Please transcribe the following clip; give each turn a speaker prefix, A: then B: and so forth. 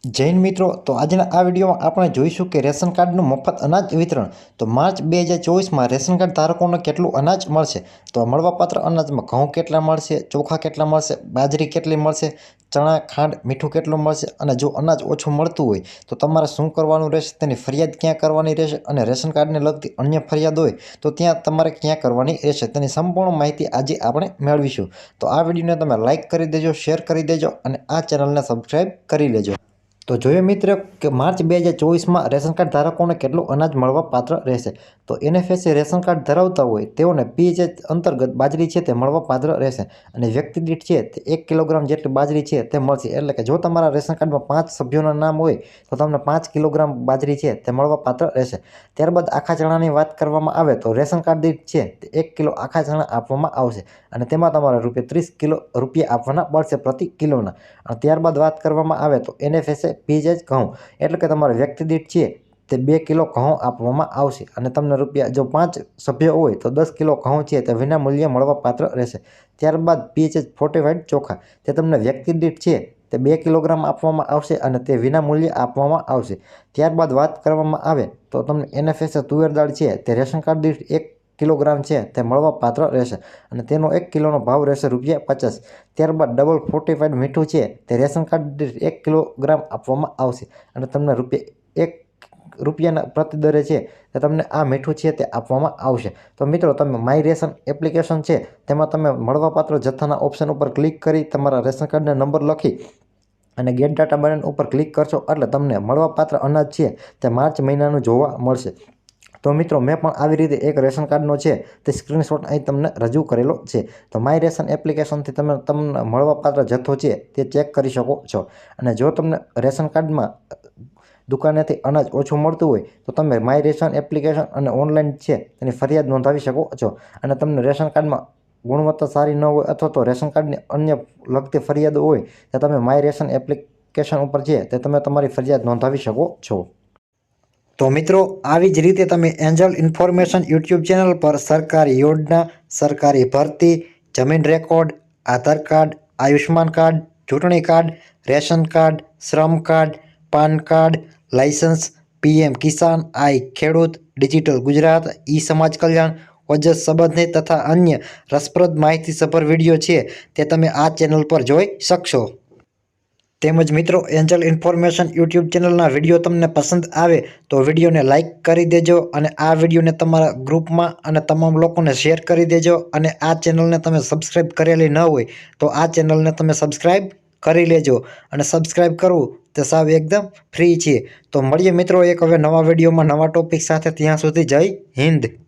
A: જૈન મિત્રો, તો આજના આ વિડીયોમાં આપણે જોઈશું કે રેશન કાર્ડનું મફત અનાજ વિતરણ. તો માર્ચ 2024માં રેશન કાર્ડ ધારકોને કેટલું અનાજ મળશે? તો મળવાપાત્ર અનાજમાં ઘઉં કેટલા મળશે, ચોખા કેટલા મળશે, બાજરી કેટલી મળશે, ચણા, ખાંડ, મીઠું કેટલું મળશે, અને જો અનાજ ઓછું મળતું હોય તો તમારે શું કરવાનું રહેશે, તેની ફરિયાદ ક્યાં કરવાની રહેશે, અને રેશન કાર્ડને લગતી અન્ય ફરિયાદ હોય તો ત્યાં તમારે ક્યાં કરવાની રહેશે, તેની સંપૂર્ણ માહિતી આજે આપણે મેળવીશું. તો આ વિડીયોને તમે લાઇક કરી દેજો, શેર કરી દેજો અને આ ચેનલને સબસ્ક્રાઈબ કરી લેજો. તો જોઈએ મિત્રો કે માર્ચ 2024માં રેશન કાર્ડ ધારકોને કેટલું અનાજ મળવા પાત્ર રહેશે. તો એનએફએસએ રેશન કાર્ડ ધરાવતા હોય તેઓને પીએચ અંતર્ગત બાજરી છે તે મળવા પાત્ર રહેશે, અને વ્યક્તિ દીઠ છે તે 1 કિલોગ્રામ જેટલી બાજરી છે તે મળશે. એટલે કે જો તમારા રેશન કાર્ડમાં 5 સભ્યોના નામ હોય તો તમને 5 કિલોગ્રામ બાજરી છે તે મળવા પાત્ર રહેશે. ત્યારબાદ આખા ચણાની વાત કરવામાં આવે તો રેશન કાર્ડ દીઠ છે તે 1 કિલો આખા ચણા આપવામાં આવશે, અને તેમાં તમારે ₹30 આપવાના પડશે પ્રતિ કિલોના. અને ત્યારબાદ વાત કરવામાં આવે તો એનએફએસએ પીએચ ઘઉં, એટલે કે તમારે વ્યક્તિ દીઠ છે તે 2 કિલો ઘઉં આપવામાં આવશે, અને તમને જો 5 સભ્યો હોય તો 10 કિલો ઘઉં છે તે વિના મૂલ્યે મળવા પાત્ર રહેશે. ત્યારબાદ પીએચ ફોર્ટિફાઈડ ચોખા, તે તમને વ્યક્તિ દીઠ છે તે 2 કિલોગ્રામ આપવામાં આવશે, અને તે વિના મૂલ્યે આપવામાં આવશે. ત્યારબાદ વાત કરવામાં આવે તો તમને એનએફએસએ તુવેર દાળ છે તે રેશન કાર્ડ દીઠ 1 કિલોગ્રામ છે તે મળવા પાત્ર રહેશે, અને તેનો 1 કિલોનો ભાવ રહેશે ₹50. ત્યારબાદ ડબલ ફોર્ટિફાઈડ મીઠું છે તે રેશન કાર્ડ દીઠ 1 કિલોગ્રામ આપવામાં આવશે, અને તમને ₹1 પ્રતિ દરે છે તે તમને આ મીઠું છે તે આપવામાં આવશે. તો મિત્રો, તમે માય રેશન એપ્લિકેશન છે તેમાં તમે મળવાપાત્ર જથ્થાના ઓપ્શન ઉપર ક્લિક કરી તમારા રેશન કાર્ડના નંબર લખી અને ગેટ ડાટા બટન ઉપર ક્લિક કરશો એટલે તમને મળવાપાત્ર અનાજ છે તે માર્ચ મહિનાનું જોવા મળશે. તો મિત્રો, મેં પણ આવી રીતે એક રેશન કાર્ડનો છે તે સ્ક્રીનશોટ અહીં તમને રજૂ કરેલો છે. તો માય રેશન એપ્લિકેશનથી તમને મળવાપાત્ર જથ્થો છે તે ચેક કરી શકો છો. અને જો તમને રેશન કાર્ડમાં દુકાનેથી અનાજ ઓછું મળતું હોય તો તમે માય રેશન એપ્લિકેશન અને ઓનલાઈન છે તેની ફરિયાદ નોંધાવી શકો છો. અને તમને રેશન કાર્ડમાં ગુણવત્તા સારી ન હોય અથવા તો રેશન કાર્ડની અન્ય લગતી ફરિયાદો હોય તો તમે માય રેશન એપ્લિકેશન ઉપર છે તે તમે તમારી ફરિયાદ નોંધાવી શકો છો. તો મિત્રો, આવી જ રીતે તમે એન્જલ ઇન્ફોર્મેશન યુટ્યુબ ચેનલ પર સરકારી યોજના, સરકારી ભરતી, જમીન record, Aadhaar card, Ayushman card, ચૂંટણી કાર્ડ, રેશન કાર્ડ, શ્રમ card, PAN card, license, PM Kisan, i Khedut, digital Gujarat, ઈ સમાજ કલ્યાણ, ઓજસ સંબંધિત તથા અન્ય રસપ્રદ માહિતીસભર વિડીયો છે તે તમે આ ચેનલ પર જોઈ શકશો. તેમજ મિત્રો, એન્જલ ઇન્ફોર્મેશન યુટ્યુબ ચેનલના વિડીયો તમને પસંદ આવે તો વિડીયોને લાઇક કરી દેજો, અને આ વિડીયોને તમારા ગ્રુપમાં અને તમામ લોકોને શેર કરી દેજો. અને આ ચેનલને તમે સબસ્ક્રાઈબ કરેલી ન હોય તો આ ચેનલને તમે સબસ્ક્રાઈબ કરી લેજો, અને સબસ્ક્રાઈબ કરવું તે સાવ એકદમ ફ્રી છે. તો મળીએ મિત્રો એક હવે નવા વિડીયોમાં નવા ટોપિક સાથે. ત્યાં સુધી જય હિન્દ.